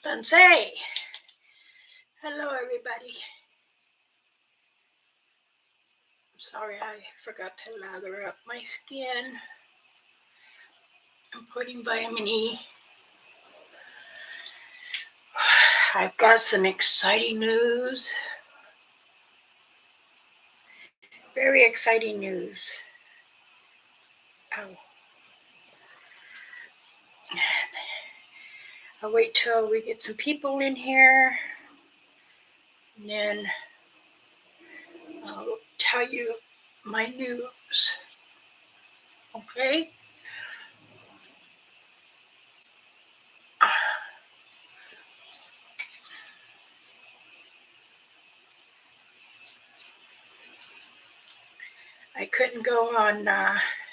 Dansei. Hello, everybody. Sorry, I forgot to lather up my skin. I'm putting vitamin E. I've got some exciting news. Very exciting news. I'll wait till we get some people in here, and then I'll tell you my news. Okay? I couldn't go on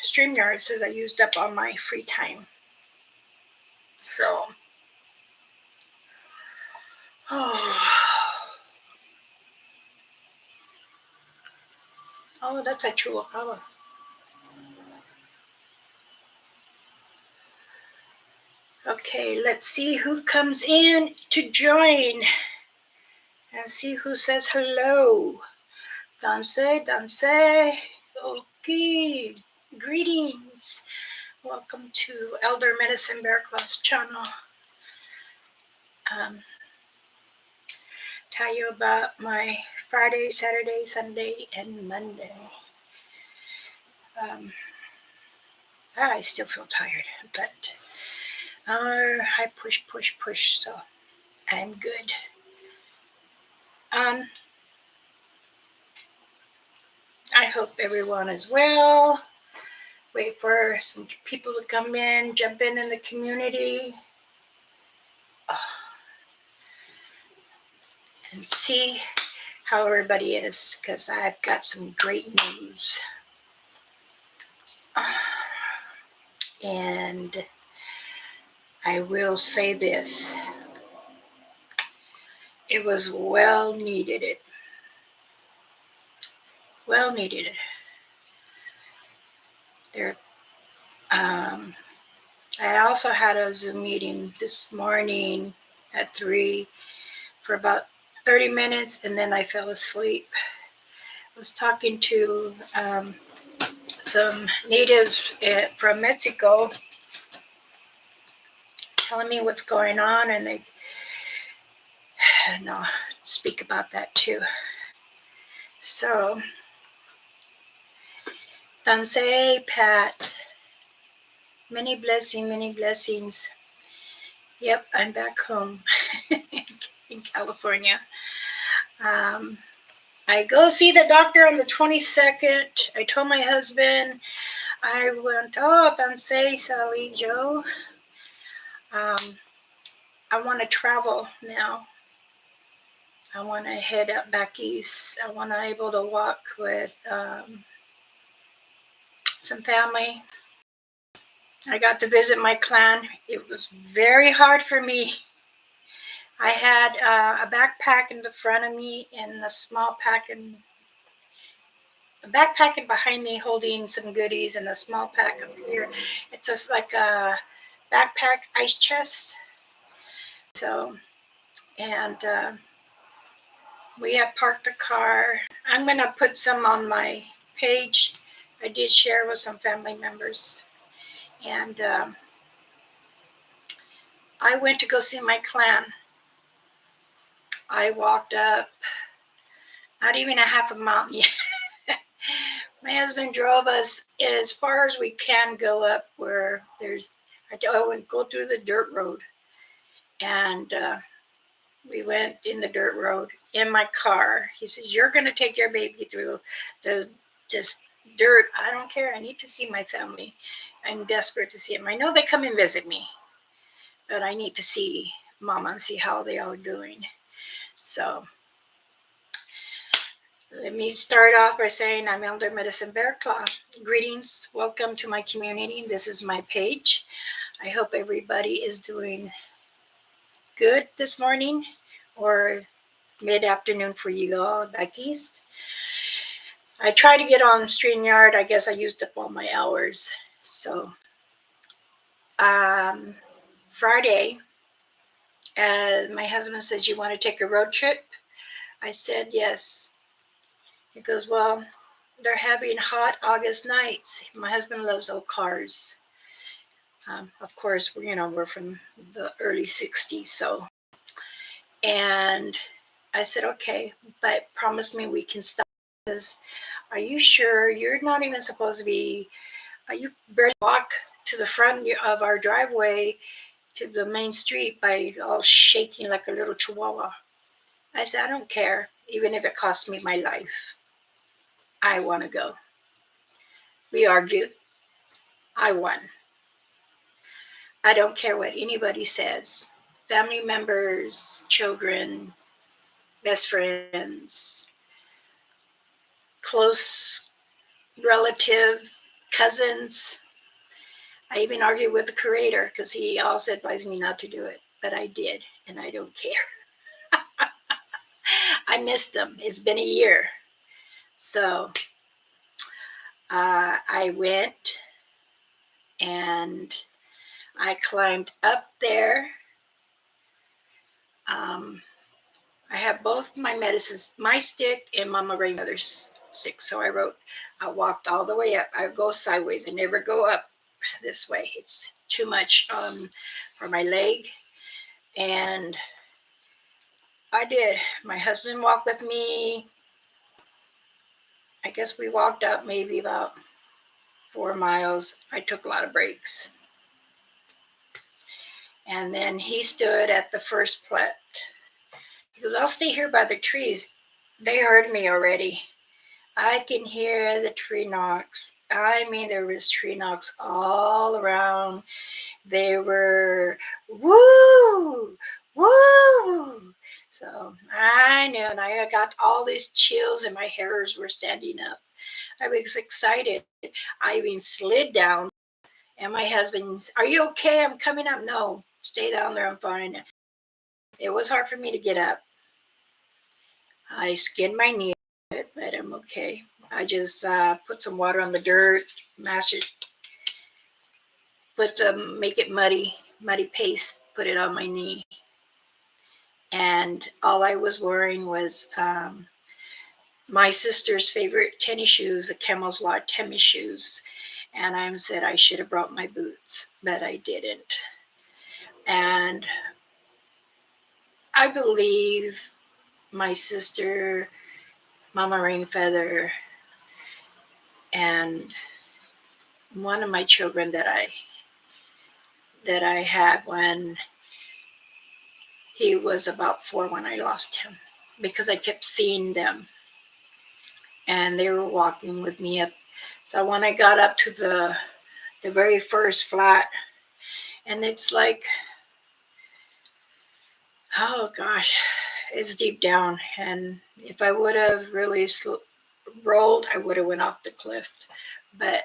StreamYard since I used up all my free time. So, oh, that's a Chewbacca. Okay, let's see who comes in to join. And see who says hello. Danse. Okay, greetings. Welcome to Elder Medicine Bear Claws channel. Tell you about my Friday, Saturday, Sunday, and Monday. I still feel tired, but I push, so I'm good. I hope everyone is well. Wait for some people to come in, jump in the community, and see how everybody is, because I've got some great news. And I will say this, it was well needed. Well needed. There. I also had a Zoom meeting this morning at 3 for about 30 minutes, and then I fell asleep. I was talking to some natives from Mexico, telling me what's going on, and I'll speak about that too. So, Danse, Pat, many blessings. Yep, I'm back home in California. I go see the doctor on the 22nd. I told my husband, I went, Danse, Sally, Joe. I want to travel now. I want to head up back east. I want to be able to walk with some family. I got to visit my clan. It was very hard for me. I had a backpack in the front of me and a small backpack behind me holding some goodies, and a small pack up here. It's just like a backpack ice chest. So, and we have parked the car. I'm going to put some on my page. I did share with some family members. And I went to go see my clan. I walked up, not even a half a mountain yet. My husband drove us as far as we can go up where I would go through the dirt road. And we went in the dirt road in my car. He says, you're going to take your baby through the just dirt. I don't care. I need to see my family. I'm desperate to see them. I know they come and visit me, but I need to see Mama and see how they are doing. So let me start off by saying I'm Elder Medicine Bear Claw. Greetings. Welcome to my community. This is my page. I hope everybody is doing good this morning or mid-afternoon for you all back east. I tried to get on StreamYard. I guess I used up all my hours. So Friday, And my husband says, "You want to take a road trip?" I said, "Yes." He goes, "Well, they're having hot August nights." My husband loves old cars. Of course, we're from the early 60s. So, and I said, "Okay, but promise me we can stop. Are you sure you're not even supposed to be, you barely walk to the front of our driveway to the main street by all shaking like a little chihuahua?" I said, "I don't care, even if it costs me my life. I want to go." We argued. I won. I don't care what anybody says. Family members, children, best friends, close relative, cousins. I even argued with the curator because he also advised me not to do it, but I did, and I don't care. I missed them. It's been a year. So I went and I climbed up there. Um, I have both my medicines, my stick and Mama Grandmother's stick. So I walked all the way up. I go sideways. I never go up this way. It's too much for my leg. And I did. My husband walked with me. I guess we walked up maybe about 4 miles. I took a lot of breaks. And then he stood at the first plat. He goes, "I'll stay here by the trees." They heard me already. I can hear the tree knocks. I mean, there was tree knocks all around. They were woo, woo. So I knew, and I got all these chills, and my hairs were standing up. I was excited. I even slid down, and my husband, "Are you okay? I'm coming up." "No, stay down there. I'm fine." It was hard for me to get up. I skinned my knee, but I'm okay. I just put some water on the dirt, mash it, make it muddy paste, put it on my knee. And all I was wearing was my sister's favorite tennis shoes, the camouflage tennis shoes. And I said I should have brought my boots, but I didn't. And I believe my sister, Mama Rainfeather, and one of my children that I had when he was about 4 when I lost him, because I kept seeing them and they were walking with me up. So when I got up to the very first flat, and it's like, oh gosh, it's deep down. And if I would have really rolled, I would have went off the cliff. But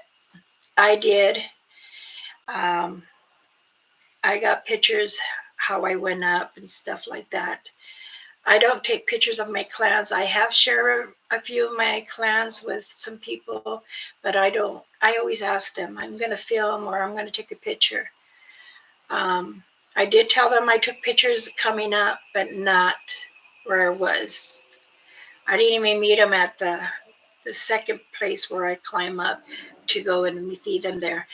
I did. Um, I got pictures how I went up and stuff like that. I don't take pictures of my clans. I have shared a few of my clans with some people, but I don't. I always ask them, "I'm going to film or I'm going to take a picture." I did tell them I took pictures coming up, but not where I was. I didn't even meet them at the second place where I climb up to go and feed them there.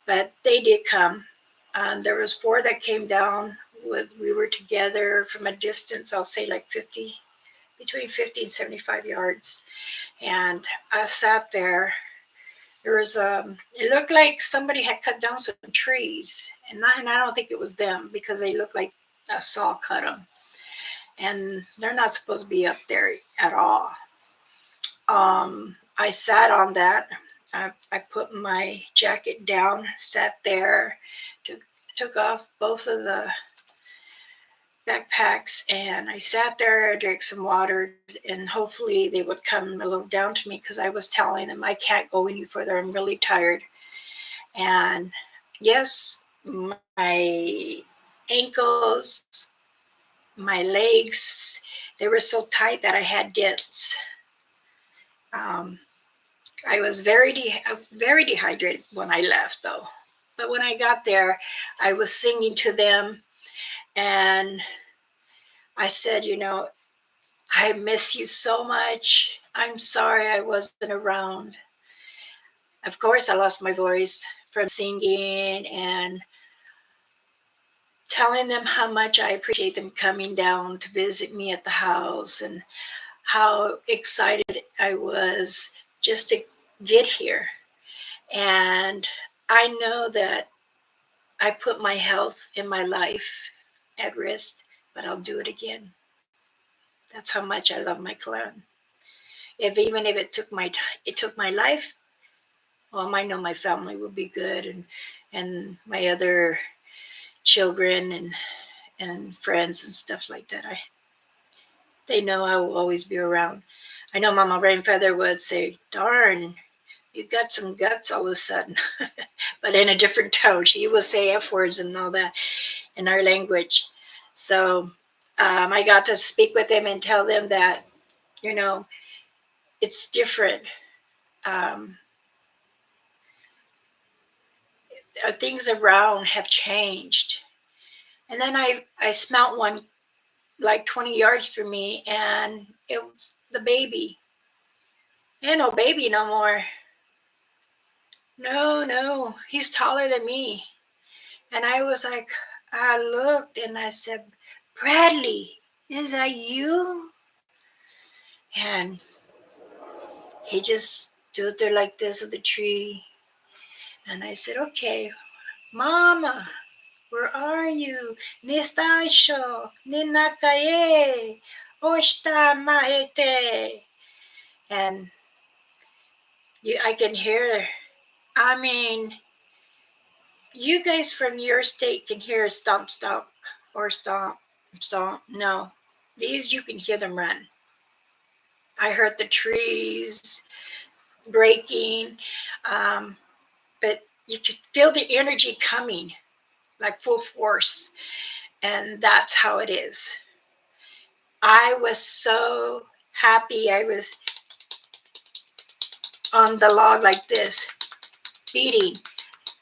But they did come. There was 4 that came down. We were together from a distance, I'll say like between 50 and 75 yards. And I sat there. There was it looked like somebody had cut down some trees, and I don't think it was them because they looked like a saw cut them, and they're not supposed to be up there at all. I sat on that. I put my jacket down, sat there, took off both of the backpacks, and I sat there, I drank some water, and hopefully they would come a little down to me because I was telling them I can't go any further. I'm really tired. And yes, my ankles, my legs, they were so tight that I had dents. Um, I was very dehydrated when I left, though. But when I got there, I was singing to them, And I said, I miss you so much. I'm sorry I wasn't around. Of course, I lost my voice from singing and telling them how much I appreciate them coming down to visit me at the house and how excited I was just to get here. And I know that I put my health and my life at risk, but I'll do it again. That's how much I love my clan. If even if it took my life, well, I know my family will be good, and my other children and friends and stuff like that. They know I will always be around. I know Mama Rainfeather would say, "Darn, you got some guts all of a sudden," but in a different tone. She will say F words and all that in our language. So I got to speak with them and tell them that you know it's different. Um, Things around have changed. And then I smelt one like 20 yards from me, and it was the baby. Ain't no baby no more. No, no, he's taller than me. And I was like, I looked and I said, Bradley, is that you? And he just stood there like this at the tree. And I said, okay, Mama, where are you? Nistasho, ninakaye, oshta maete. And I can hear, I mean, you guys from your state can hear stomp, stomp, or stomp, stomp. No, these you can hear them run. I heard the trees breaking, um, but you could feel the energy coming like full force. And that's how it is. I was so happy. I was on the log like this, beating.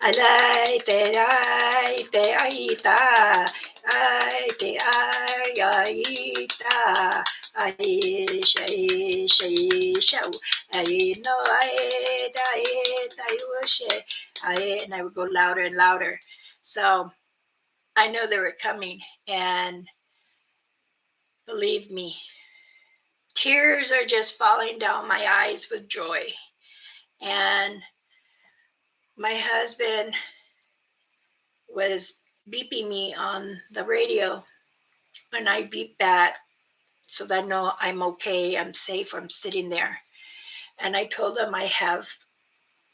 Alay te ay te aita, ay te ay aita, ay shay shay show, ay no ay da yushe, ay, and I would go louder and louder. So I know they were coming, and believe me, tears are just falling down my eyes with joy. And my husband was beeping me on the radio, and I beep that so that I know I'm okay, I'm safe, I'm sitting there. And I told him I have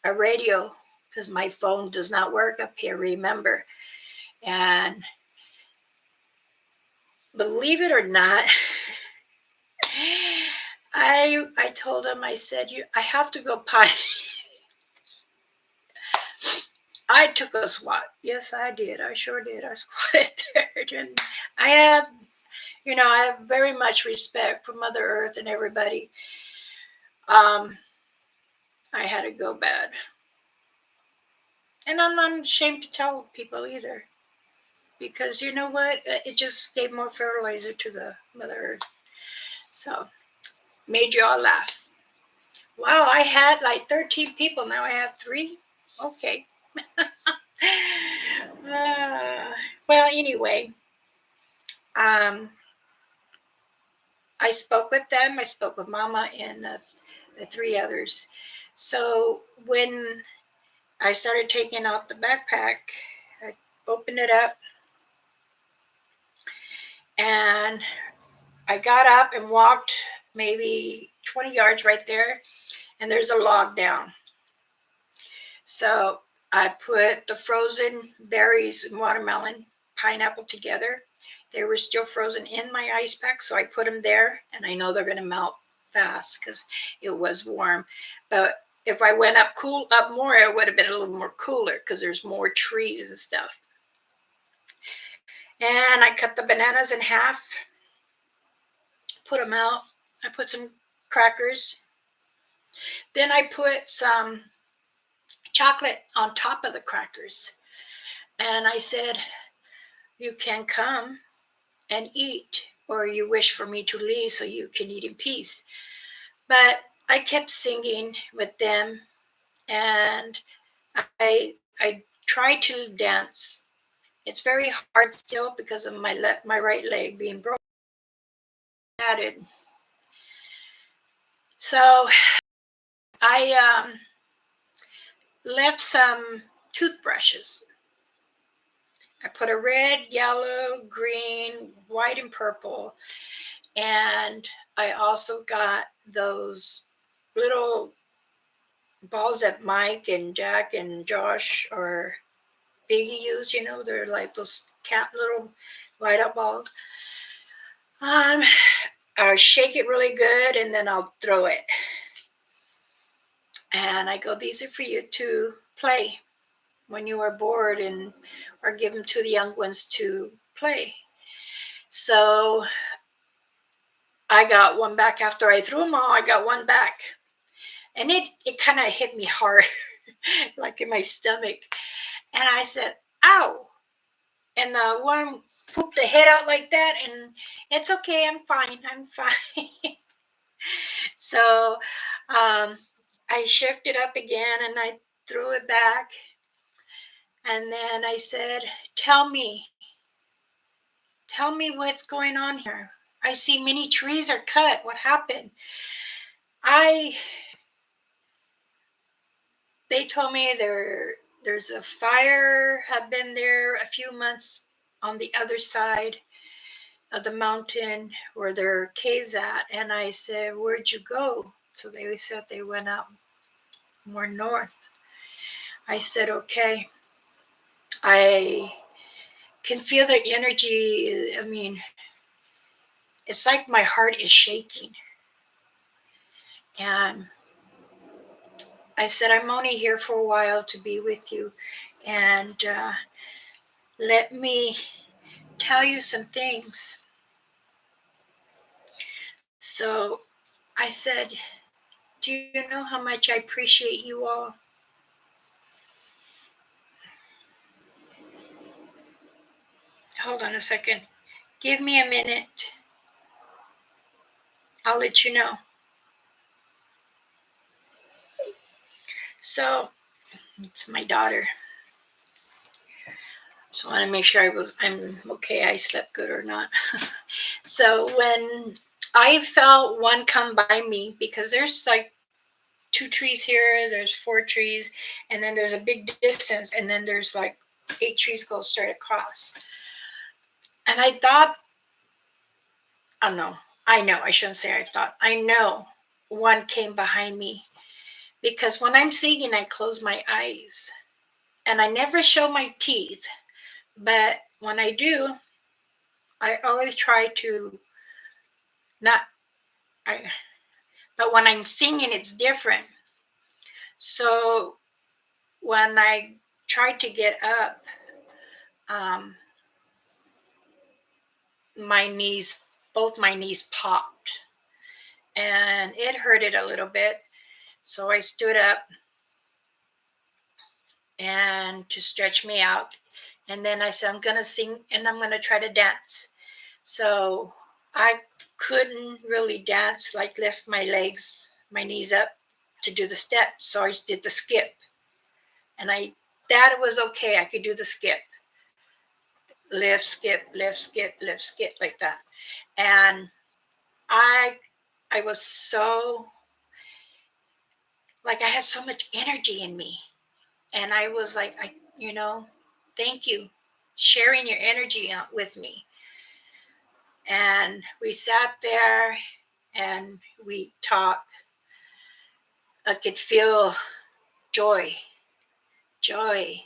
a radio because my phone does not work up here, remember. And believe it or not, I told him, I said, I have to go potty. I took a squat. Yes, I did. I sure did. I squatted there. And I have, I have very much respect for Mother Earth and everybody. Um, I had to go bad. And I'm not ashamed to tell people either. Because you know what? It just gave more fertilizer to the Mother Earth. So, made you all laugh. Wow, I had like 13 people. Now I have 3. Okay. uh, well, anyway, um, I spoke with them. I spoke with Mama and the 3 others. So when I started taking off the backpack, I opened it up, and I got up and walked maybe 20 yards right there, and there's a log down. So I put the frozen berries and watermelon, pineapple together. They were still frozen in my ice pack, so I put them there, and I know they're going to melt fast because it was warm. But if I went up more, it would have been a little more cooler because there's more trees and stuff. And I cut the bananas in half, put them out. I put some crackers. Then I put some chocolate on top of the crackers. And I said, you can come. and eat, or you wish for me to leave so you can eat in peace. But I kept singing with them, and I tried to dance. It's very hard still because of my right leg being broken. Added. So I left some toothbrushes. I put a red, yellow, green, white, and purple. And I also got those little balls that Mike and Jack and Josh or Biggie use. They're like those cat little light up balls. Um, I'll shake it really good and then I'll throw it. And I go, these are for you to play when you are bored, and or give them to the young ones to play. So I got one back after I threw them all. I got one back, and it kind of hit me hard, like in my stomach. And I said, "Ow!" And the one pooped the head out like that, and it's okay. I'm fine. I'm fine. So I shook it up again, and I threw it back. And then I said, tell me what's going on here. I see many trees are cut. What happened? I They told me there's a fire had been there a few months on the other side of the mountain where there are caves at. And I said, where'd you go? So they said they went out more north. I said, okay. I can feel the energy. I mean, it's like my heart is shaking. And I said, I'm only here for a while to be with you. And let me tell you some things. So I said, do you know how much I appreciate you all? Hold on a second. Give me a minute. I'll let you know. So it's my daughter. So I want to make sure I'm okay. I slept good or not. So when I felt one come by me, because there's like 2 trees here, there's 4 trees, and then there's a big distance, and then there's like 8 trees go straight across. And I thought, oh no, I know, I shouldn't say I thought, I know one came behind me, because when I'm singing, I close my eyes and I never show my teeth. But when I do, I always try to not, I, but when I'm singing, it's different. So when I tried to get up, um, my knees, both my knees popped and it hurted a little bit. So I stood up and to stretch me out. And then I said, I'm going to sing and I'm going to try to dance. So I couldn't really dance, like lift my legs, my knees up to do the steps. So I did the skip. And that was okay. I could do the skip. Lift, skip, lift, skip, lift, skip, like that. And I I was so, like, I had so much energy in me. And I was like, thank you sharing your energy with me. And we sat there and we talked. I could feel joy, joy,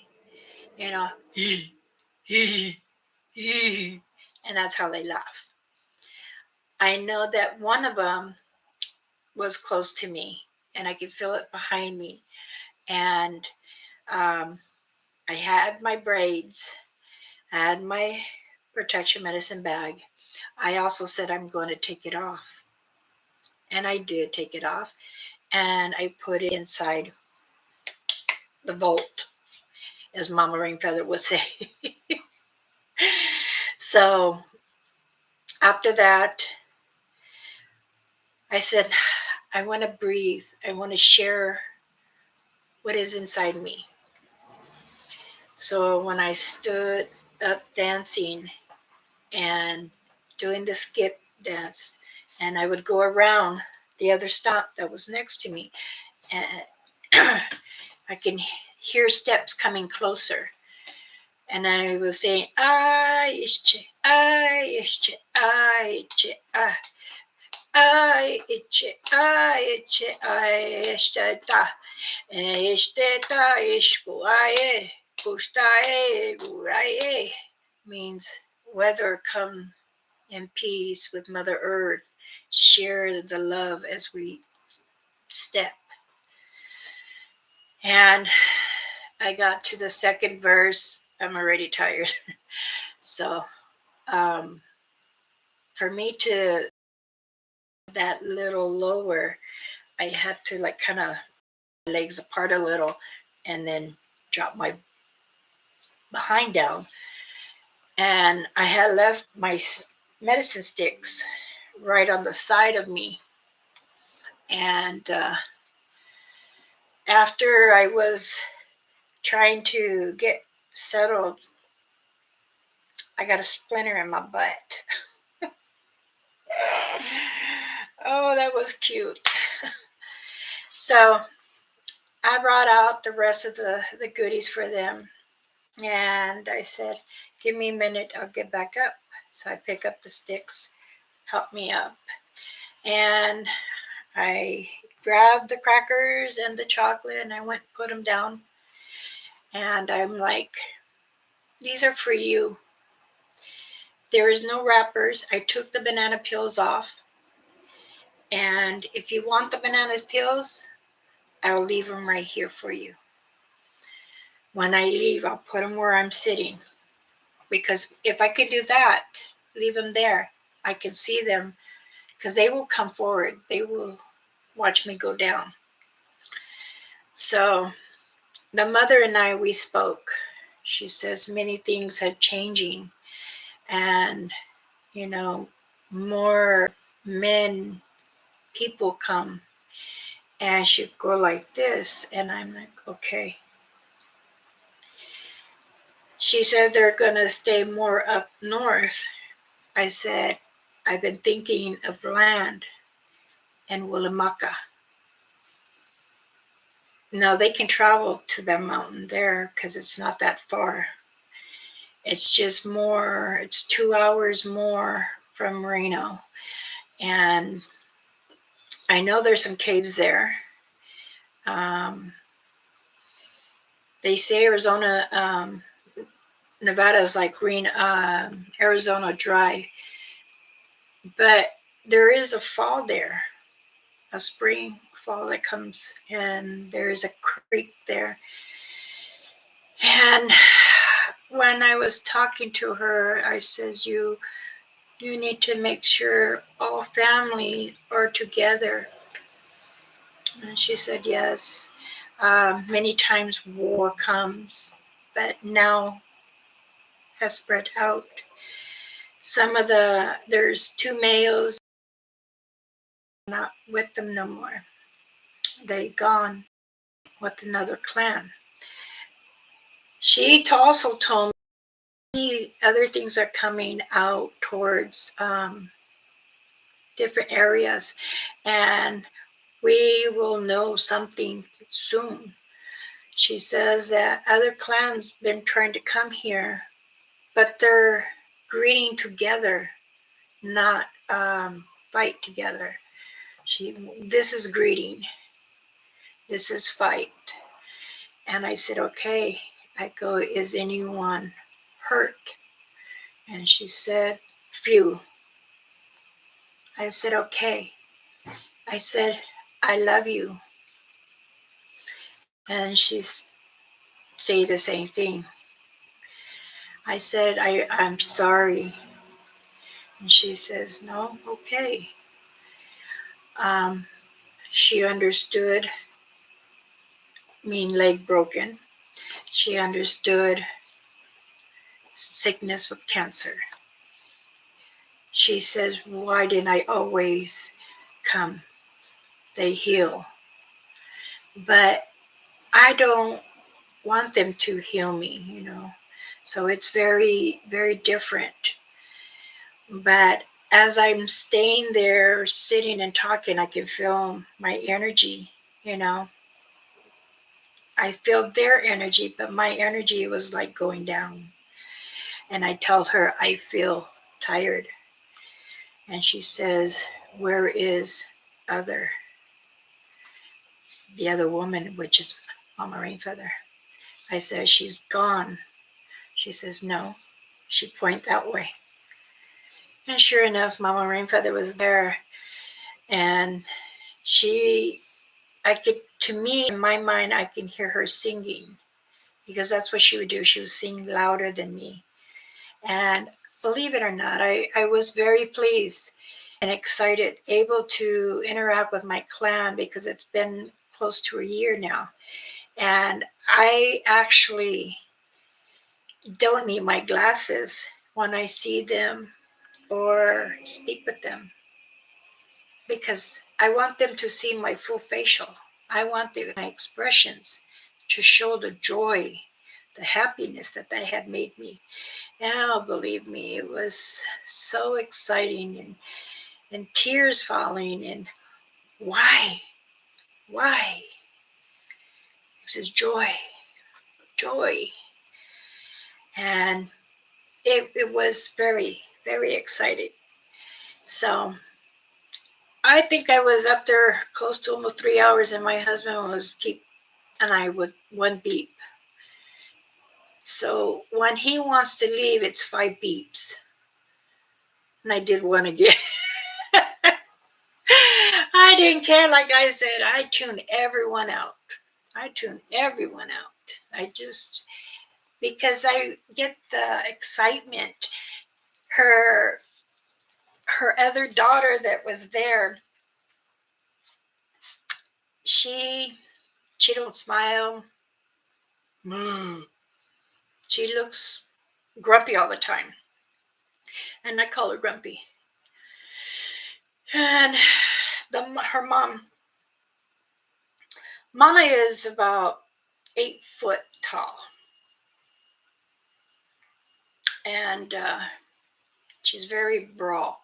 you know, and that's how they laugh. I know that one of them was close to me and I could feel it behind me. And um, I had my braids, I had my protection medicine bag. I also said, I'm going to take it off. And I did take it off and I put it inside the vault, as Mama Rainfeather would say. So After that, I said, I want to breathe. I want to share what is inside me. So when I stood up dancing and doing the skip dance, and I would go around the other stop that was next to me, and I can hear steps coming closer. And I was saying, I itche, I itche, I itche, I itche, I itche, I itche, ta, este ta ishkuaye, gustaye, guraye, means weather come in peace with Mother Earth, share the love as we step. And I got to the second verse. I'm already tired. So for me to that little lower, I had to like kind of legs apart a little and then drop my behind down. And I had left my medicine sticks right on the side of me. And after I was trying to get settled, I got a splinter in my butt. Oh, that was cute. So I brought out the rest of the goodies for them. And I said, give me a minute, I'll get back up. So I pick up the sticks, help me up. And I grabbed the crackers and the chocolate and I went and put them down. And I'm like, these are for you. There is no wrappers. I took the banana peels off. And if you want the banana peels, I'll leave them right here for you. When I leave, I'll put them where I'm sitting. Because if I could do that, leave them there, I can see them because they will come forward. They will watch me go down. So the mother and I, we spoke. She says many things are changing and, you know, more men, people come. And she'd go like this. And I'm like, okay. She said they're going to stay more up north. I said, I've been thinking of land in Winnemucca. No, they can travel to the mountain there because it's not that far. It's just more, it's 2 hours more from Reno. And I know there's some caves there. They say Arizona, Nevada is like green, Arizona dry. But there is a fall there, a spring fall that comes, and there is a creek there. And when I was talking to her, I says, you need to make sure all family are together. And she said, yes. Many times war comes, but now has spread out. There's 2 males not with them no more. They gone with another clan. She also told me other things are coming out towards different areas, and we will know something soon. She says that other clans been trying to come here, but they're greeting together, not fight together. This is greeting, this is fight. And I said, okay. I go, is anyone hurt? And she said, few. I said, okay. I said, I love you. And she say the same thing. I said, I'm sorry. And she says, no, okay. She understood mean leg broken. She understood sickness with cancer. She says, why didn't I always come? They heal. But I don't want them to heal me. So it's very, very different. But as I'm staying there, sitting and talking, I can feel my energy. I feel their energy, but my energy was like going down. And I tell her, I feel tired. And she says, where is other, the other woman, which is Mama Rainfeather? I said, she's gone. She says, no. She pointed that way. And sure enough, Mama Rainfeather was there. And she, I could, to me, in my mind, I can hear her singing because that's what she would do. She would sing louder than me. And believe it or not, I was very pleased and excited, able to interact with my clan because it's been close to a year now. And I actually don't need my glasses when I see them or speak with them because I want them to see my full facial. I want my expressions to show the joy, the happiness that they had made me. Now, believe me, it was so exciting and tears falling. And why? Why? It says joy, joy. And it was very, very exciting. So I think I was up there close to almost 3 hours, and my husband was and I would one beep. So when he wants to leave, it's 5 beeps. And I did one again. I didn't care. Like I said, I tuned everyone out. I tune everyone out. Because I get the excitement. Her her other daughter that was there, she don't smile. She looks grumpy all the time. And I call her grumpy. And her Mama is about 8 foot tall. And she's very brawl.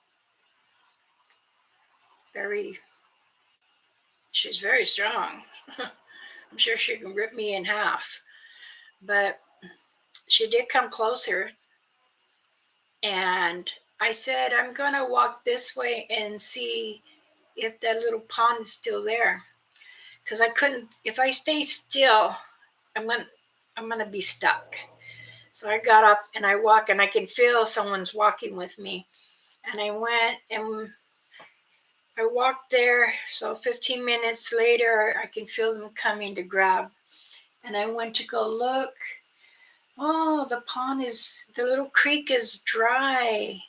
She's very strong. I'm sure she can rip me in half. But she did come closer. And I said, I'm going to walk this way and see if that little pond is still there. Because I couldn't, if I stay still, I'm going to be stuck. So I got up and I walked, and I can feel someone's walking with me. And I went and I walked there. So 15 minutes later, I can feel them coming to grab. And I went to go look. Oh, the little creek is dry.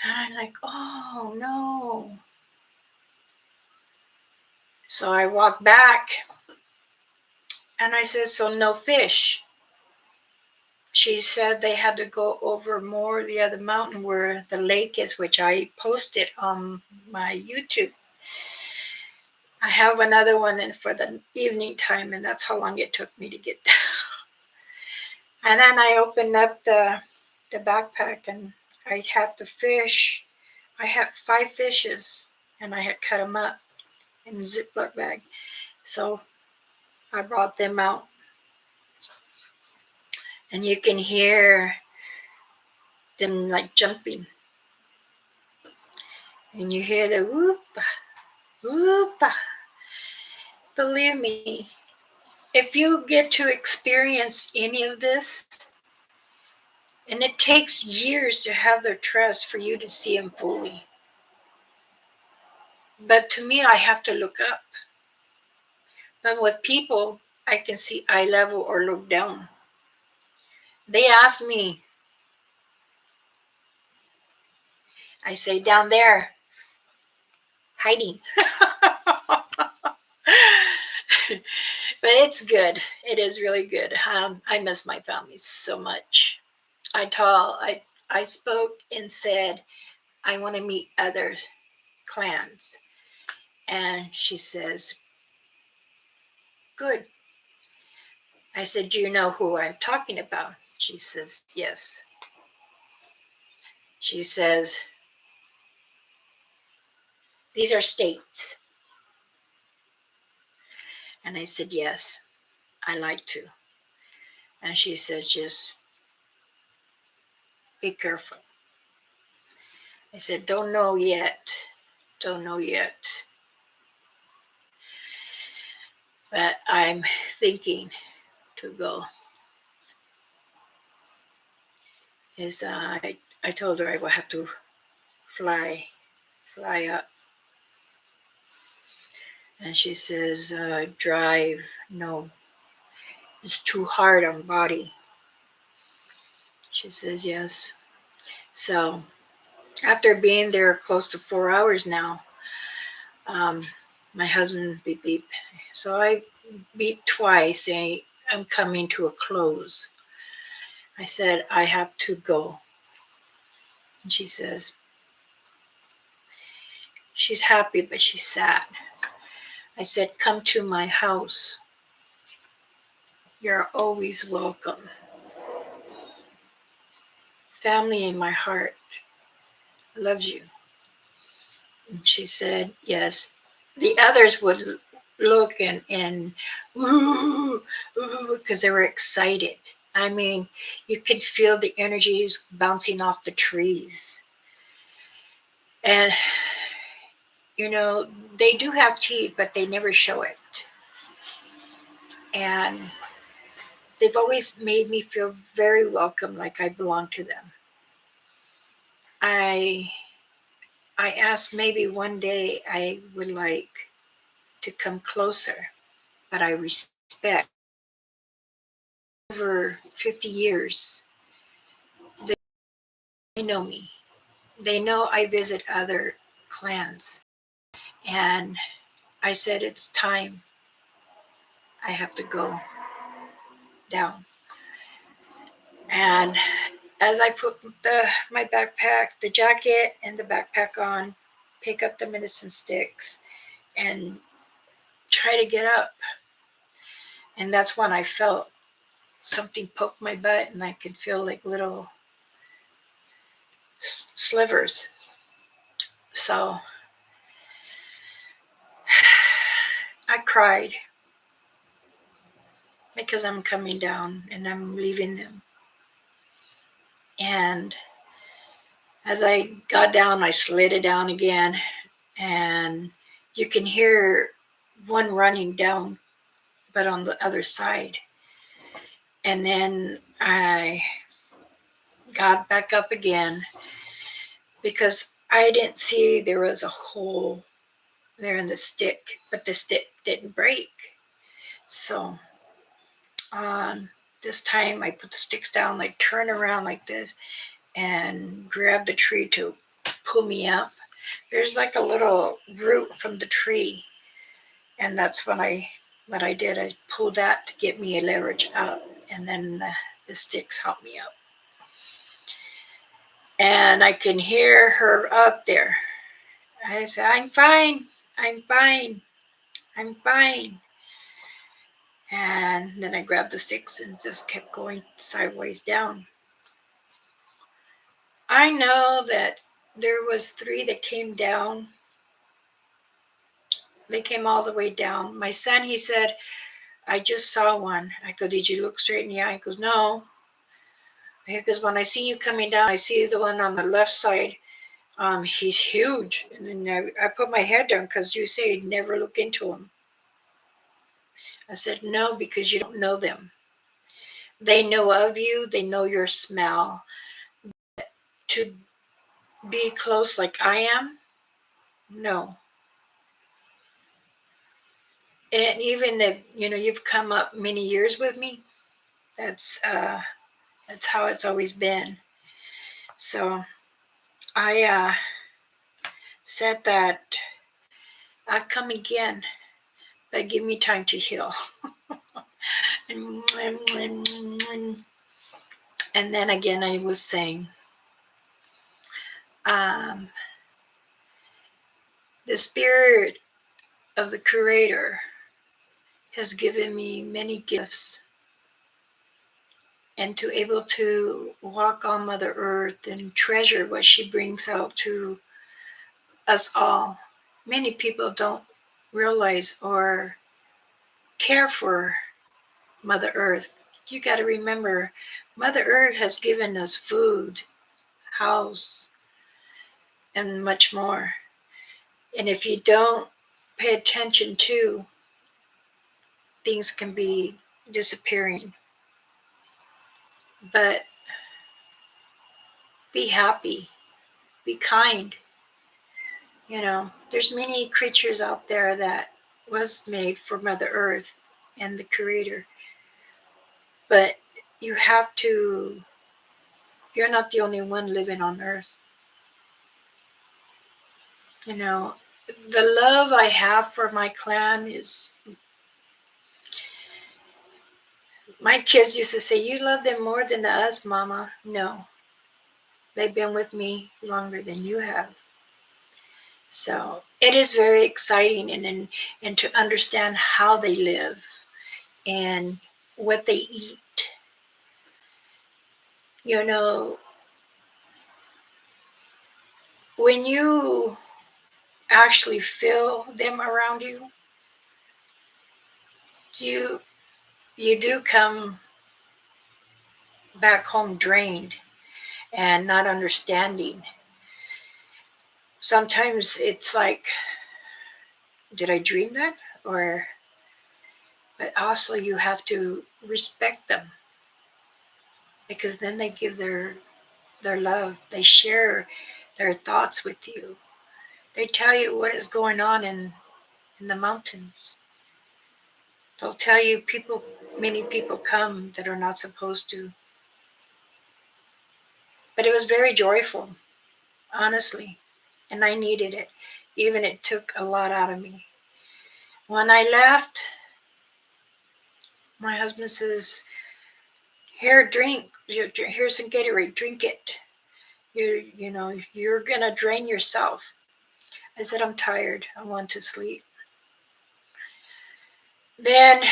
And I'm like, oh no. So I walked back and I said, so no fish. She said they had to go over more the other mountain where the lake is, which I posted on my YouTube. I have another one in for the evening time, and that's how long it took me to get down. And then I opened up the backpack and I had the fish. I had 5 fishes and I had cut them up in a Ziploc bag. So I brought them out. And you can hear them like jumping. And you hear the whoop, whoop. Believe me, if you get to experience any of this, and it takes years to have their trust for you to see them fully. But to me, I have to look up. But with people, I can see eye level or look down. They ask me, I say, down there, hiding. But it's good. It is really good. I miss my family so much. I spoke and said, I want to meet other clans. And she says, good. I said, do you know who I'm talking about? She says, yes. She says, these are states. And I said, yes, I like to. And she said, just be careful. I said, don't know yet. Don't know yet. But I'm thinking to go. I told her I will have to fly up. And she says, drive, no, it's too hard on body. She says, yes. So after being there close to 4 hours now, my husband beep beep. So I beeped twice saying, I'm coming to a close. I said, I have to go. And she says, she's happy, but she's sad. I said, come to my house. You're always welcome. Family in my heart loves you. And she said, yes. The others would look and ooh, ooh, because they were excited. I mean, you could feel the energies bouncing off the trees. And, they do have teeth, but they never show it. And they've always made me feel very welcome, like I belong to them. I asked maybe one day I would like to come closer, but I respect. Over 50 years, they know me. They know I visit other clans. And I said, it's time. I have to go down. And as I put my backpack, the jacket and the backpack on, pick up the medicine sticks, and try to get up. And that's when I felt something poke my butt, and I could feel like little slivers. So I cried because I'm coming down and I'm leaving them. And as I got down, I slid it down again, and you can hear one running down, but on the other side. And then I got back up again because I didn't see there was a hole there in the stick, but the stick didn't break. So this time I put the sticks down, like turn around like this, and grab the tree to pull me up. There's like a little root from the tree, and that's what I did. I pulled that to get me a leverage up, and then the sticks helped me up. And I can hear her up there. I said, I'm fine, I'm fine, I'm fine. And then I grabbed the sticks and just kept going sideways down. I know that there was 3 that came down. They came all the way down. My son, he said, I just saw one. I go, did you look straight in the eye? He goes, no. Because when I see you coming down, I see the one on the left side. He's huge. And then I put my head down because you say never look into him. I said, no, because you don't know them. They know of you. They know your smell. To be close like I am, no. And even if you've come up many years with me, that's how it's always been. So I said that I'll come again, but give me time to heal. And then again, I was saying, um, the spirit of the Creator has given me many gifts, and to able to walk on Mother Earth and treasure what she brings out to us all. Many people don't realize or care for Mother Earth. You got to remember, Mother Earth has given us food, house, and much more. And if you don't pay attention to, things can be disappearing. But be happy, be kind. There's many creatures out there that was made for Mother Earth and the Creator. But you have to, you're not the only one living on Earth. You know, the love I have for my clan is, my kids used to say, "You love them more than us, Mama." No, they've been with me longer than you have. So it is very exciting, and to understand how they live and what they eat. You know, when you actually feel them around you, you you do come back home drained and not understanding. Sometimes it's like, did I dream that? Or, but also you have to respect them, because then they give their love. They share their thoughts with you. They tell you what is going on in the mountains. They'll tell you many people come that are not supposed to. But it was very joyful, honestly. And I needed it. Even it took a lot out of me. When I left, my husband says, "Here, drink. Here's some Gatorade. Drink it. You're gonna drain yourself." I said, "I'm tired. I want to sleep." Then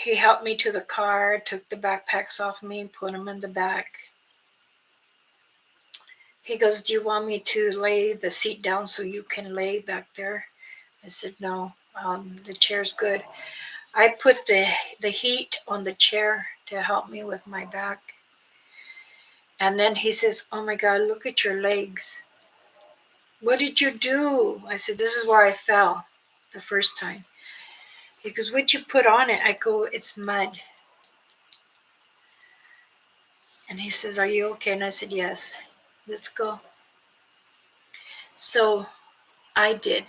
he helped me to the car, took the backpacks off me, put them in the back. He goes, "Do you want me to lay the seat down so you can lay back there?" I said, "No, the chair's good." I put the heat on the chair to help me with my back. And then he says, "Oh my God, look at your legs. What did you do?" I said, "This is where I fell the first time." He goes, "What'd you put on it?" I go, "It's mud." And he says, "Are you okay?" And I said, "Yes, let's go." So I did.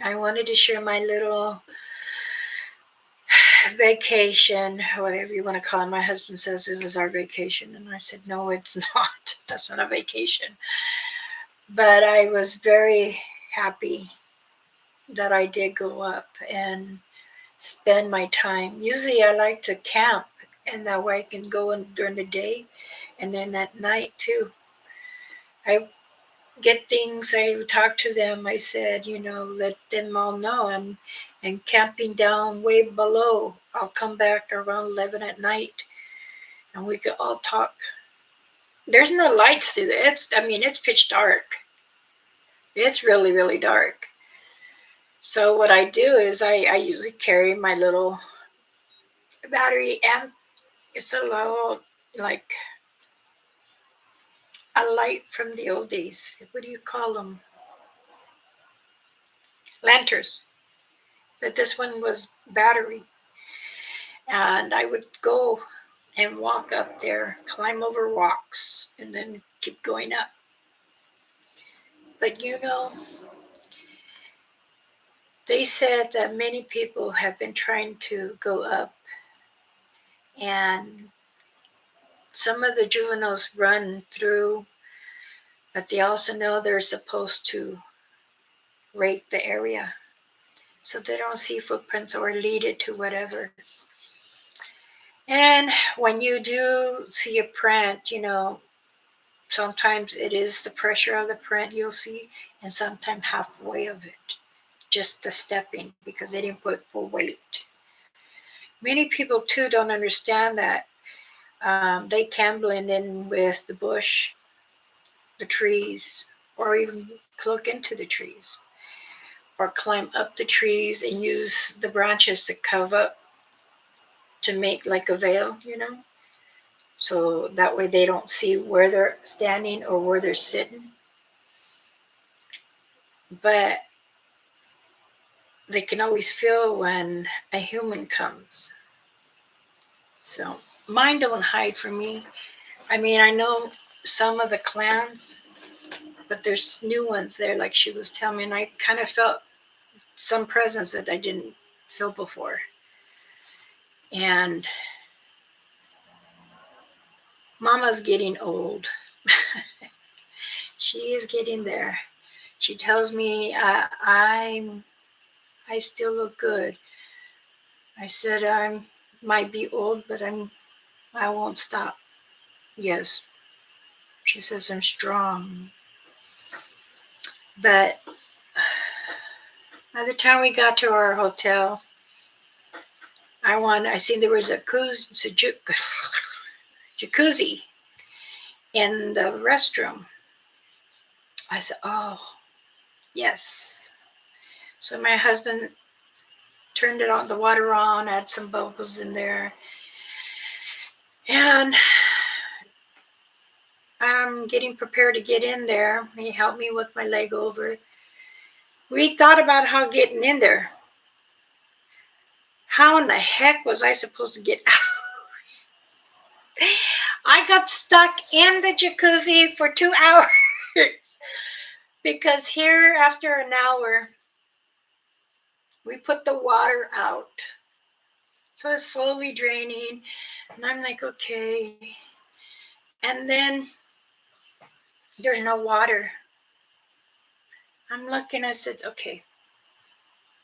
I wanted to share my little vacation, whatever you want to call it. My husband says it was our vacation. And I said, "No, it's not. That's not a vacation." But I was very happy that I did go up and spend my time. Usually I like to camp, and that way I can go in during the day and then at night too. I get things, I talk to them. I said, let them all know and camping down way below. I'll come back around 11 at night and we could all talk. There's no lights through there. It's pitch dark. It's really, really dark. So what I do is I usually carry my little battery, and it's a little, like a light from the old days. What do you call them? Lanterns. But this one was battery. And I would go and walk up there, climb over rocks, and then keep going up. But they said that many people have been trying to go up, and some of the juveniles run through, but they also know they're supposed to rake the area so they don't see footprints or lead it to whatever. And when you do see a print, sometimes it is the pressure of the print you'll see, and sometimes halfway of it, just the stepping, because they didn't put full weight. Many people too don't understand that they can blend in with the bush, the trees, or even look into the trees, or climb up the trees and use the branches to cover up to make like a veil, so that way they don't see where they're standing or where they're sitting. But they can always feel when a human comes. So mine don't hide from me. I mean, I know some of the clans, but there's new ones there, like she was telling me, and I kind of felt some presence that I didn't feel before. And Mama's getting old. She is getting there. She tells me I still look good. I said I might be old, but I won't stop. Yes, she says I'm strong. But by the time we got to our hotel, I seen there was a jacuzzi in the restroom. I said, oh, yes. So my husband turned it on, the water on, add some bubbles in there. And I'm getting prepared to get in there. He helped me with my leg over. We thought about how getting in there. How in the heck was I supposed to get out? I got stuck in the jacuzzi for 2 hours because here, after an hour, we put the water out. So it's slowly draining. And I'm like, okay. And then there's no water. I'm looking, I said, okay,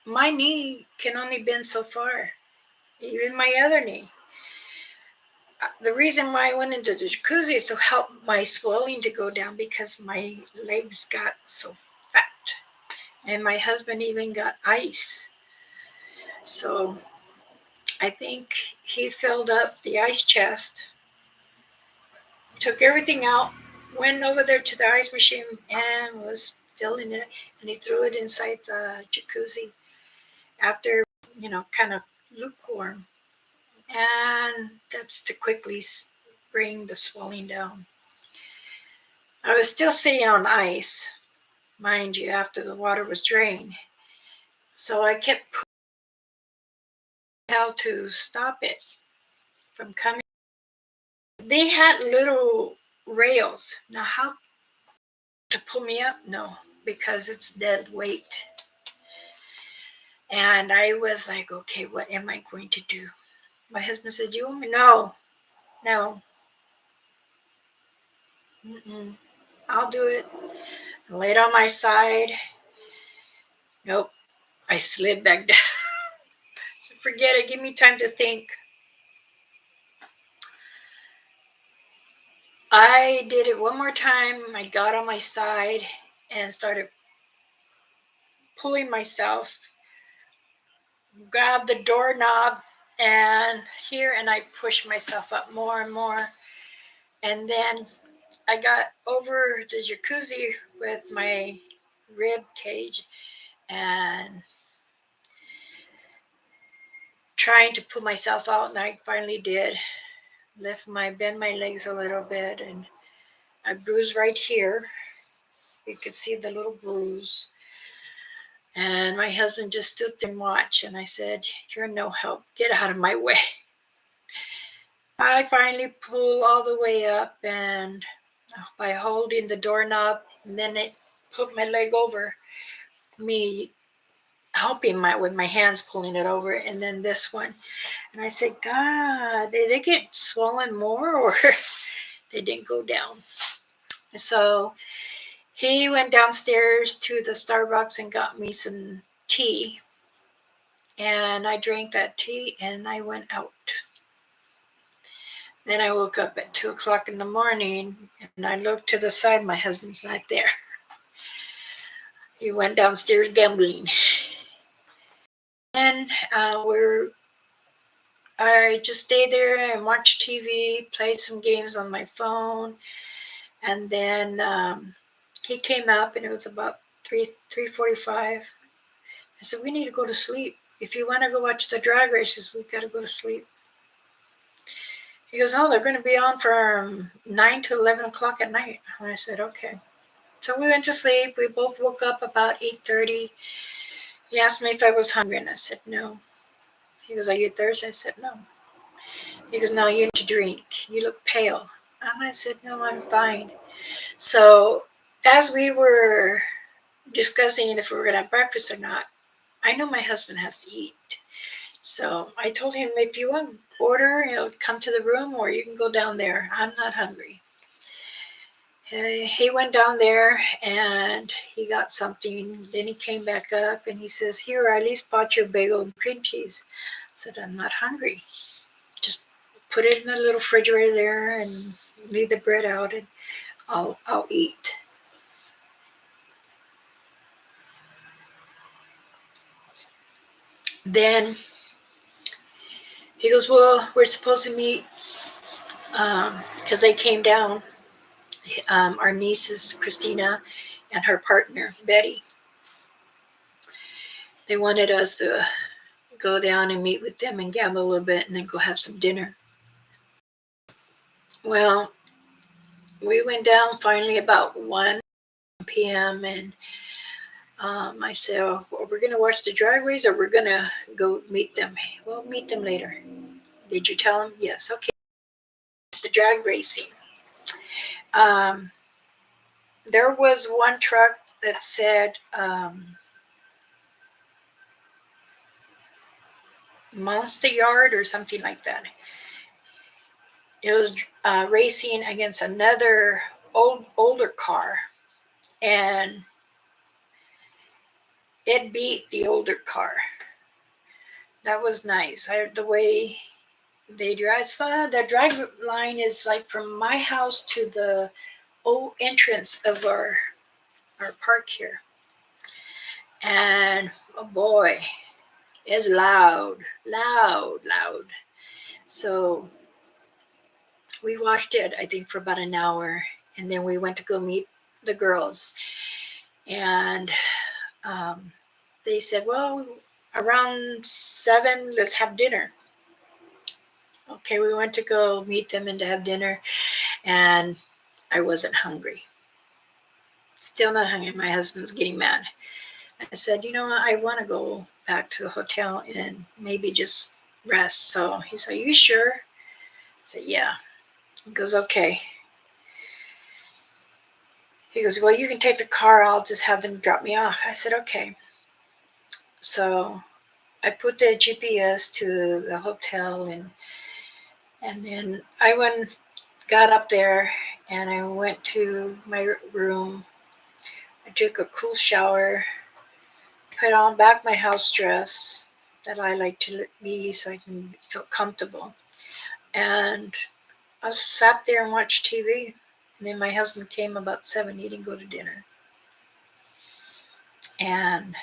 my knee can only bend so far, even my other knee. The reason why I went into the jacuzzi is to help my swelling to go down because my legs got so fat. And my husband even got ice. So I think he filled up the ice chest, took everything out, went over there to the ice machine and was filling it, and he threw it inside the jacuzzi after, kind of lukewarm. And that's to quickly bring the swelling down. I was still sitting on ice, mind you, after the water was drained. So I kept how to stop it from coming. They had little rails. Now, how to pull me up? No, because it's dead weight. And I was like, okay, what am I going to do? My husband said, you want me? No. Mm-mm. I'll do it. I laid on my side. Nope. I slid back down. So forget it. Give me time to think. I did it one more time. I got on my side and started pulling myself, grabbed the doorknob and I pushed myself up more and more. And then I got over the jacuzzi with my rib cage and trying to pull myself out, and I finally did. Bend my legs a little bit, and a bruise right here. You could see the little bruise. And my husband just stood there and watched, and I said, you're no help. Get out of my way. I finally pulled all the way up, and by holding the doorknob, and then it put my leg over me, helping with my hands pulling it over, and then this one. And I said, God, did they get swollen more or they didn't go down? So he went downstairs to the Starbucks and got me some tea. And I drank that tea and I went out. Then I woke up at 2 o'clock in the morning and I looked to the side. My husband's not there. He went downstairs gambling. And I just stayed there and watched TV, played some games on my phone, and then he came up, and it was about 3:45. I said, "We need to go to sleep. If you want to go watch the drag races, we've got to go to sleep." He goes, "Oh, they're going to be on from 9 to 11 o'clock at night." And I said, "Okay." So we went to sleep. We both woke up about 8:30. He asked me if I was hungry, and I said no. He goes, "Are you thirsty?" I said no. He goes, "No, you need to drink. You look pale." And I said, "No, I'm fine." So as we were discussing if we were going to have breakfast or not, I know my husband has to eat. So I told him, "If you want order, come to the room, or you can go down there. I'm not hungry." He went down there and he got something. Then he came back up and he says, "Here, I at least bought you a bagel and cream cheese." I said, "I'm not hungry. Just put it in the little refrigerator there and leave the bread out, and I'll eat." Then he goes, "Well, we're supposed to meet because they came down. Our nieces, Christina, and her partner, Betty. They wanted us to go down and meet with them and gamble a little bit and then go have some dinner." Well, we went down finally about 1 p.m. and I said, "Oh, well, we're going to watch the drag race or we're going to go meet them." "Well, meet them later." "Did you tell them?" "Yes." "Okay." The drag racing. Um, there was one truck that said Monster Yard or something like that. It was racing against another older car, and it beat the older car. That was nice. The way they drive. So the drive line is like from my house to the old entrance of our park here, and oh boy, it's loud, loud, loud. So we watched it, I think, for about an hour, and then we went to go meet the girls, and um, they said, "Well, around 7, let's have dinner." Okay, we went to go meet them and to have dinner, and I wasn't hungry. Still not hungry. My husband's getting mad. I said, "You know what? I want to go back to the hotel and maybe just rest." So he said, "Are you sure?" I said, "Yeah." He goes, "Okay." He goes, "Well, you can take the car. I'll just have them drop me off." I said, "Okay." So I put the GPS to the hotel, and then I went, got up there, and I went to my room. I took a cool shower, put on back my house dress that I like to be so I can feel comfortable, and I sat there and watched TV. And then my husband came about 7. He didn't go to dinner, and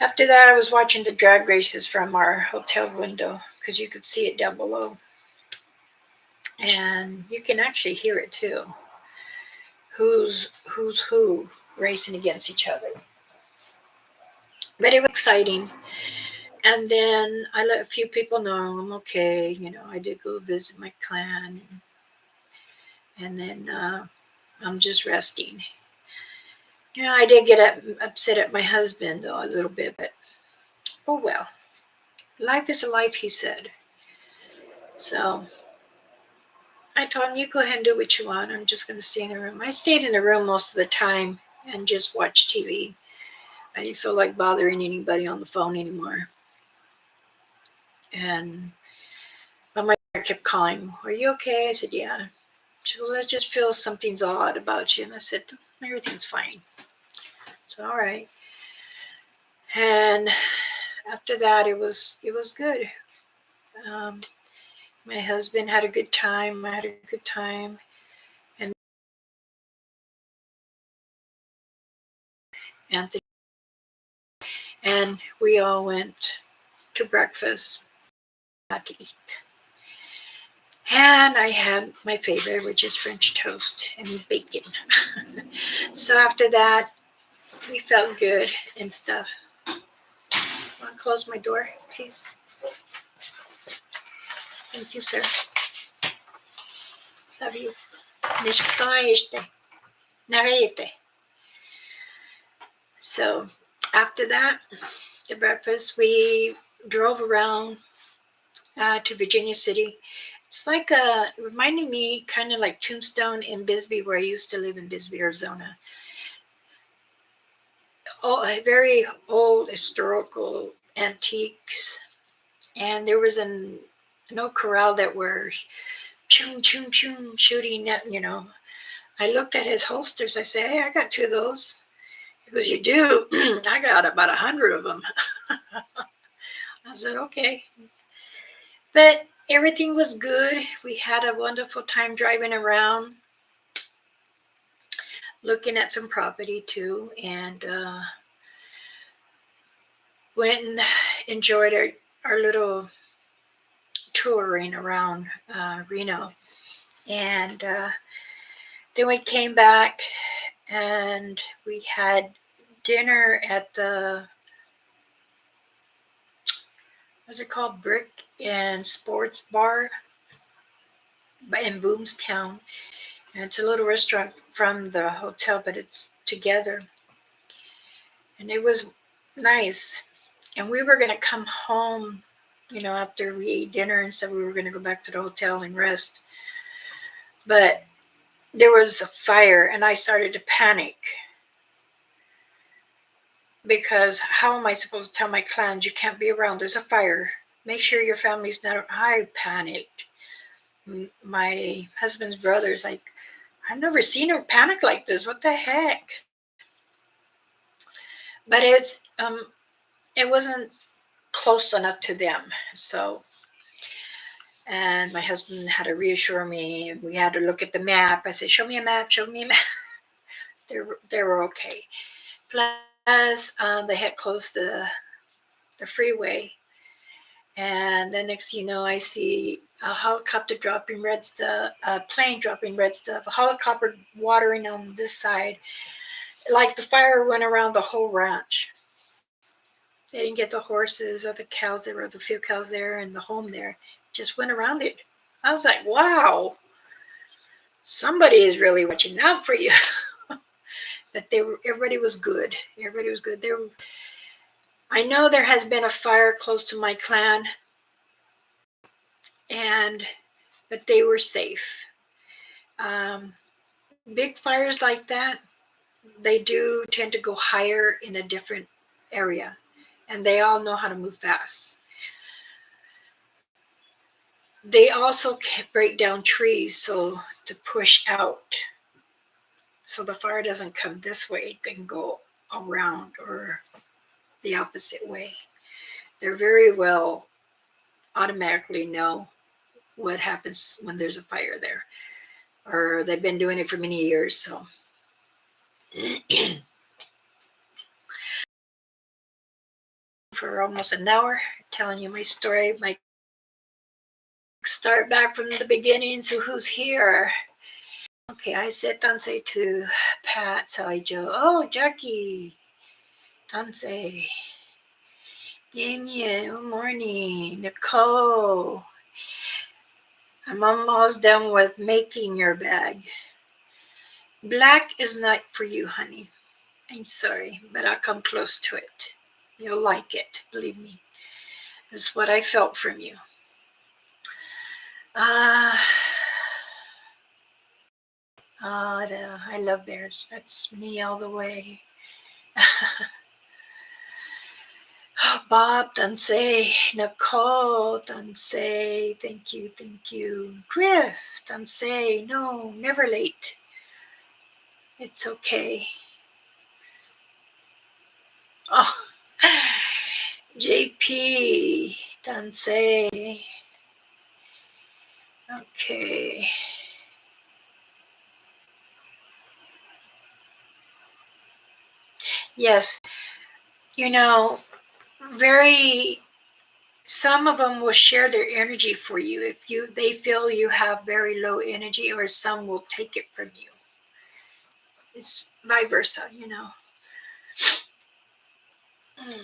after that, I was watching the drag races from our hotel window because you could see it down below. And you can actually hear it too. Who's who racing against each other. But it was exciting. And then I let a few people know I'm okay. I did go visit my clan. And then I'm just resting. I did get upset at my husband though, a little bit, but oh well. Life is a life, he said. So I told him, "You go ahead and do what you want. I'm just going to stay in the room." I stayed in the room most of the time and just watched TV. I didn't feel like bothering anybody on the phone anymore. And but my mother kept calling, "Are you okay?" I said, "Yeah." She goes, "I just feel something's odd about you." And I said, "Everything's fine." So all right. And after that, it was good. Um, My husband had a good time. I had a good time. And Anthony and we all went to breakfast, got to eat. And I had my favorite, which is French toast and bacon. So after that, we felt good and stuff. Want to close my door, please? Thank you, sir. Love you. So after that, the breakfast, we drove around to Virginia City. It's like reminding me kind of like Tombstone in Bisbee, where I used to live in Bisbee, Arizona. Oh, a very old historical antiques, and there was an old corral that were choom choom choom shooting at. I looked at his holsters. I said, "Hey, I got two of those." He goes, "You do?" I got about 100 of them. I said, "Okay." But everything was good. We had a wonderful time driving around, looking at some property too, and went and enjoyed our little touring around Reno. And then we came back and we had dinner at the, what's it called, Brick and Sports Bar in Boomstown. And it's a little restaurant from the hotel, but it's together. And it was nice. And we were going to come home, after we ate dinner and said we were going to go back to the hotel and rest. But there was a fire and I started to panic because how am I supposed to tell my clans you can't be around? There's a fire. Make sure your family's not. I panicked. My husband's brother's like, I've never seen her panic like this. What the heck? But it wasn't close enough to them. So, and my husband had to reassure me. We had to look at the map. I said, "Show me a map. Show me a map." They were okay. Plus, they had closed the freeway. And the next you know, I see a helicopter dropping red stuff, a plane dropping red stuff, a helicopter watering on this side. Like the fire went around the whole ranch. They didn't get the horses or the cows. There were the few cows there and the home there. Just went around it. I was like, wow, somebody is really watching out for you. But everybody was good. Everybody was good. I know there has been a fire close to my clan, but they were safe. Um, Big fires like that, they do tend to go higher in a different area, and they all know how to move fast. They also can break down trees so to push out, so the fire doesn't come this way, it can go around or the opposite way. They're very well automatically know what happens when there's a fire there, or they've been doing it for many years. So for almost an hour telling you my story, my start back from the beginning. So who's here? Okay, I said Tansei to Pat, Sally Joe. Oh, Jackie. Tansei. Damien, good morning. Nicole. I'm almost done with making your bag. Black is not for you, honey. I'm sorry, but I'll come close to it. You'll like it, believe me. This is what I felt from you. I love bears. That's me all the way. Bob, Tansei, Nicole, Tansei, thank you, thank you. Griff, Tansei, no, never late. It's okay. Oh, JP, Tansei. Okay. Yes. You know, very some of them will share their energy for you if they feel you have very low energy, or some will take it from you. It's vice versa. Mm.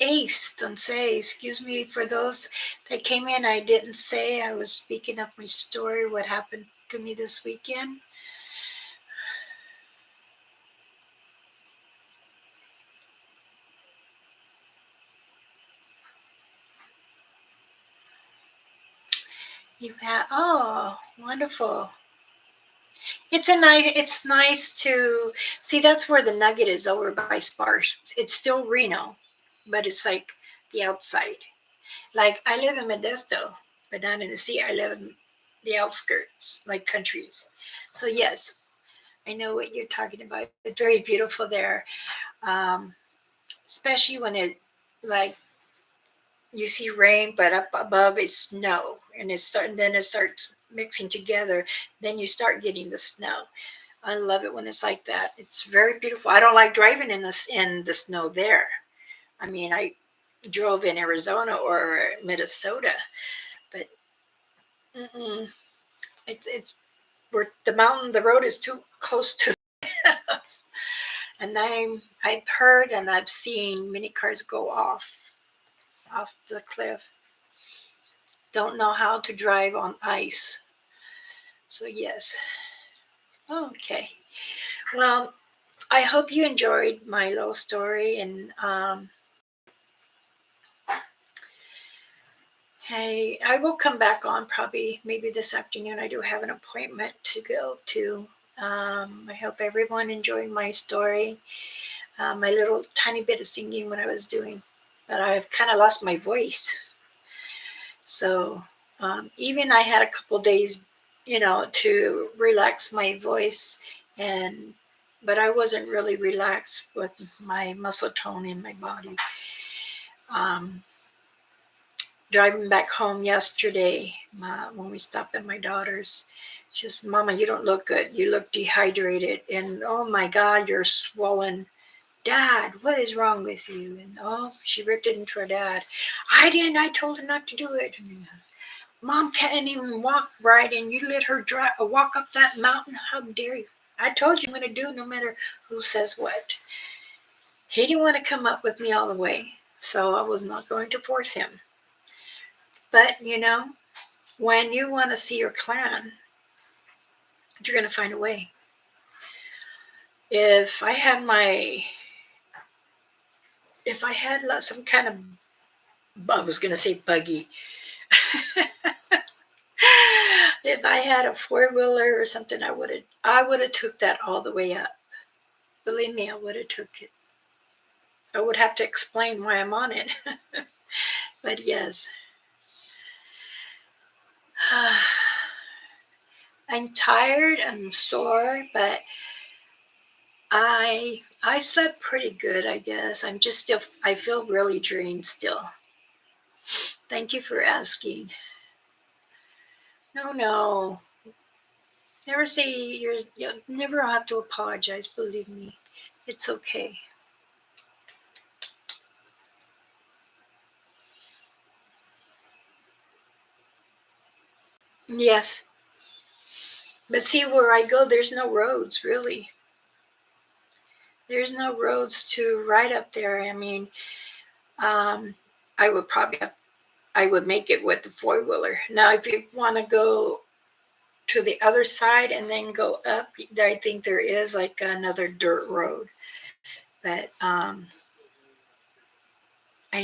Ace, don't say. Excuse me for those that came in. I didn't say. I was speaking of my story, what happened to me this weekend. You had, oh, wonderful. It's nice to see. That's where the Nugget is, over by Sparks. It's still Reno, but it's like the outside. Like I live in Modesto, but not in the city. I live in the outskirts, like countries. So yes, I know what you're talking about. It's very beautiful there, um, especially when it, like, you see rain, but up above is snow, and then it starts mixing together. Then you start getting the snow. I love it when it's like that. It's very beautiful. I don't like driving in the snow there. I mean, I drove in Arizona or Minnesota, but mm-mm, it's where the road is too close to, and I've heard and I've seen many cars go off the cliff. Don't know how to drive on ice. So yes, okay. Well, I hope you enjoyed my little story, and hey, I will come back on probably maybe this afternoon. I do have an appointment to go to. I hope everyone enjoyed my story, my little tiny bit of singing what I was doing, but I've kind of lost my voice. So even I had a couple days, to relax my voice, and but I wasn't really relaxed with my muscle tone in my body. Um, Driving back home yesterday, when we stopped at my daughter's, she says, "Mama, you don't look good. You look dehydrated, and oh my God, you're swollen." "Dad, what is wrong with you?" And oh, she ripped it into her dad. "I didn't. I told her not to do it." "Mom can't even walk right, and you let her walk up that mountain. How dare you?" "I told you I'm going to do it no matter who says what." He didn't want to come up with me all the way, so I was not going to force him. But when you want to see your clan, you're going to find a way. If I had some kind of, I was going to say buggy. If I had a four-wheeler or something, I would have took that all the way up. Believe me, I would have took it. I would have to explain why I'm on it. But yes, I'm tired, I'm sore, but I slept pretty good, I guess. I feel really drained still. Thank you for asking. No, no. Never say you'll never have to apologize, believe me. It's okay. Yes. But see, where I go, there's no roads, really. There's no roads to ride up there. I mean, um, I would probably I would make it with the four-wheeler. Now, if you want to go to the other side and then go up, I think there is like another dirt road. But I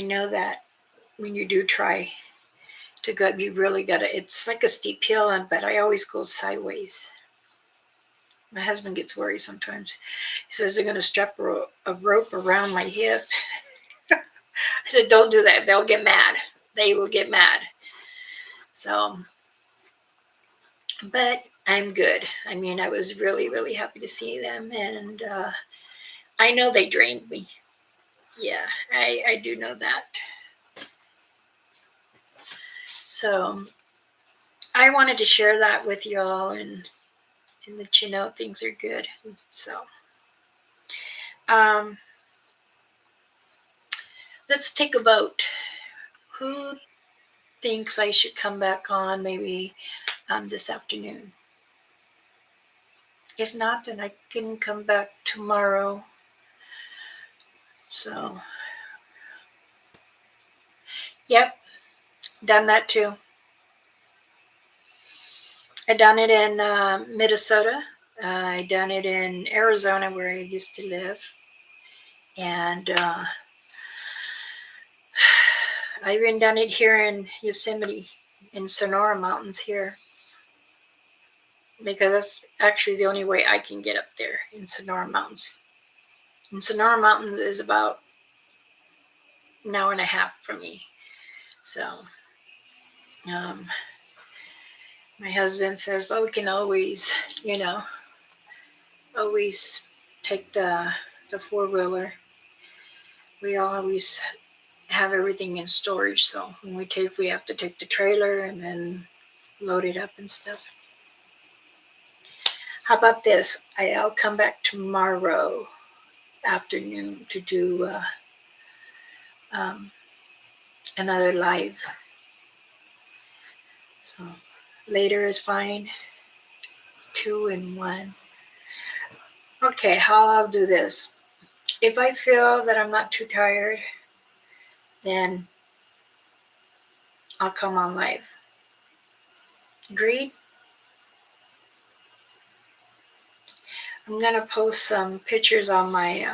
know that when you do try to go, you really gotta. It's like a steep hill, but I always go sideways. My husband gets worried sometimes. He says they're gonna strap a rope around my hip. I said, "Don't do that. They'll get mad. They will get mad." So, but I'm good. I mean, I was really, really happy to see them, and I know they drained me. Yeah, I do know that. So I wanted to share that with y'all and let you know things are good. So um, let's take a vote. Who thinks I should come back on maybe this afternoon? If not, then I can come back tomorrow. So, yep, done that too. I done it in Minnesota. I done it in Arizona where I used to live, and I even done it here in Yosemite, in Sonora Mountains here, because that's actually the only way I can get up there in Sonora Mountains. And Sonora Mountains is about an hour and a half from me. So um, my husband says, well, we can always, always take the four-wheeler. We always have everything in storage, so when we have to take the trailer and then load it up and stuff. How about this? I'll come back tomorrow afternoon to do um, another live. So later is fine. 2 and 1. Okay, how I'll do this. If I feel that I'm not too tired, then I'll come on live. Agreed? I'm gonna post some pictures on my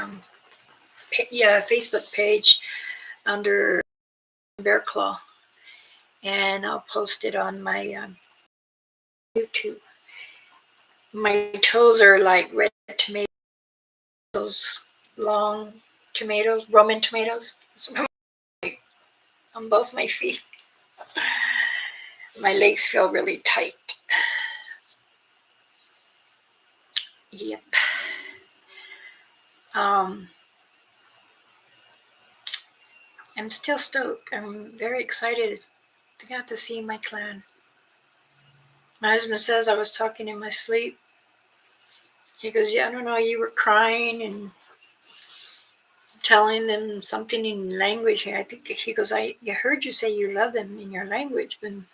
Facebook page under Bear Claw, and I'll post it on my YouTube. My toes are like red tomatoes, those long tomatoes, Roman tomatoes, on both my feet. My legs feel really tight. Yep. Um, I'm still stoked. I'm very excited to get to see my clan. My husband says I was talking in my sleep. He goes, yeah, I don't know, you were crying and telling them something in language. I think he goes, I heard you say you love them in your language. And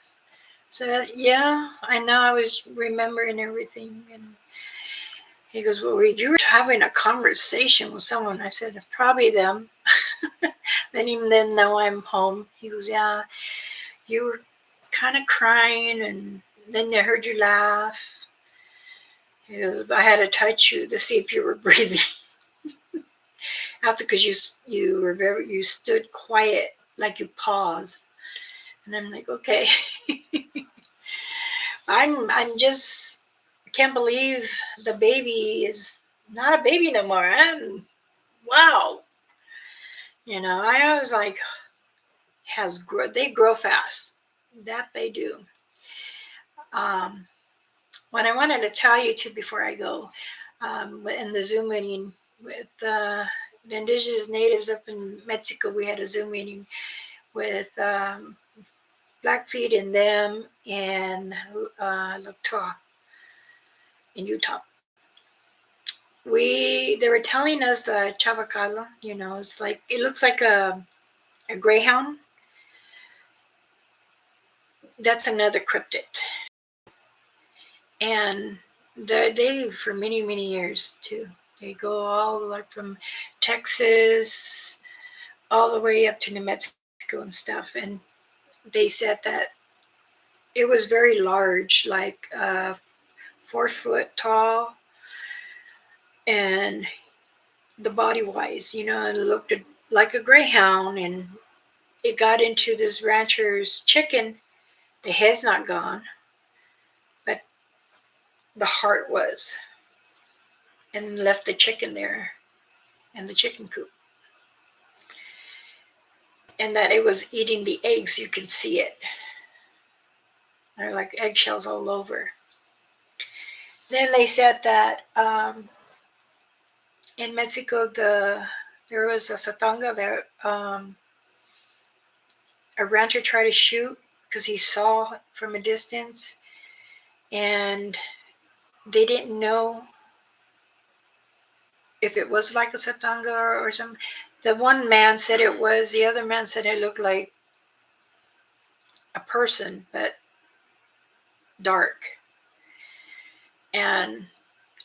so, yeah, I know, I was remembering everything. And he goes, well, you were having a conversation with someone. I said, probably them. Letting them know I'm home. He goes, yeah, you were kind of crying, and then I heard you laugh. He goes, I had to touch you to see if you were breathing. After, because you stood quiet, like you paused, and I'm like, okay. I'm just can't believe the baby is not a baby no more. Wow. I was like, they grow fast. That they do. Um, what I wanted to tell you too before I go, in the Zoom meeting with the indigenous natives up in Mexico, we had a Zoom meeting with Blackfeet and them and Lakota in Utah. They were telling us the chavacala, it's like, it looks like a greyhound. That's another cryptid. And they for many, many years too. They go all like from Texas all the way up to New Mexico and stuff. And they said that it was very large, like 4 foot tall, and the body wise, it looked like a greyhound. And it got into this rancher's chicken. The head's not gone, but the heart was, and left the chicken there in the chicken coop. And that it was eating the eggs. You can see it. They're like eggshells all over. Then they said that in Mexico, there was a satanga that a rancher tried to shoot, because he saw from a distance, and they didn't know if it was like a Satanga or something. The one man said it was, the other man said it looked like a person, but dark. And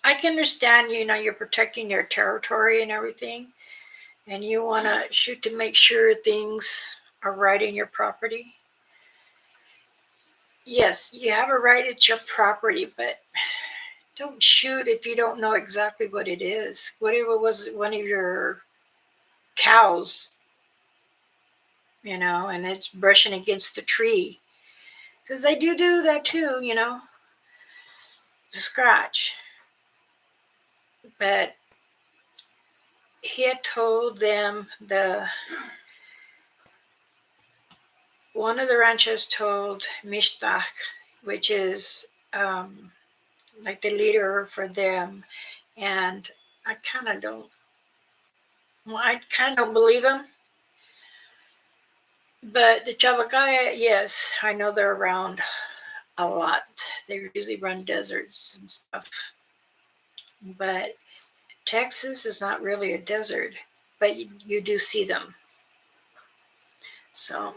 I can understand, you're protecting your territory and everything, and you want to shoot to make sure things are right in your property. Yes, you have a right, it's your property, but don't shoot if you don't know exactly what it is. What if it was one of your cows, and it's brushing against the tree? Because they do that too, to scratch. But he had told them, one of the ranchers told Mishtach, which is like the leader for them, and I kind of don't, well, I kind of believe him. But the Chavacaya, yes, I know they're around a lot. They usually run deserts and stuff. But Texas is not really a desert, but you do see them. So,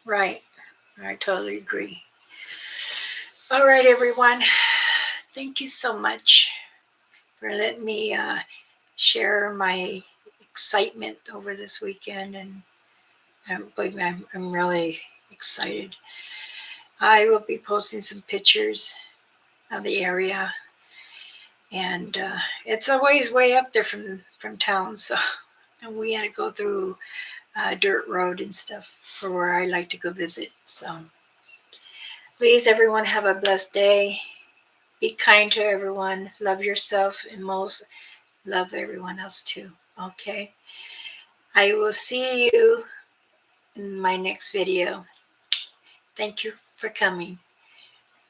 right. I totally agree. All right, everyone. Thank you so much for letting me share my excitement over this weekend. And believe me, I'm really excited. I will be posting some pictures of the area, and it's always way up there from town. So, and we had to go through dirt road and stuff for where I like to go visit. So, please, everyone, have a blessed day. Be kind to everyone. Love yourself, and most love everyone else too. Okay. I will see you in my next video. Thank you for coming.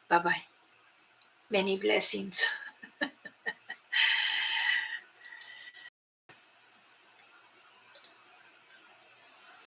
Bye bye. Many blessings.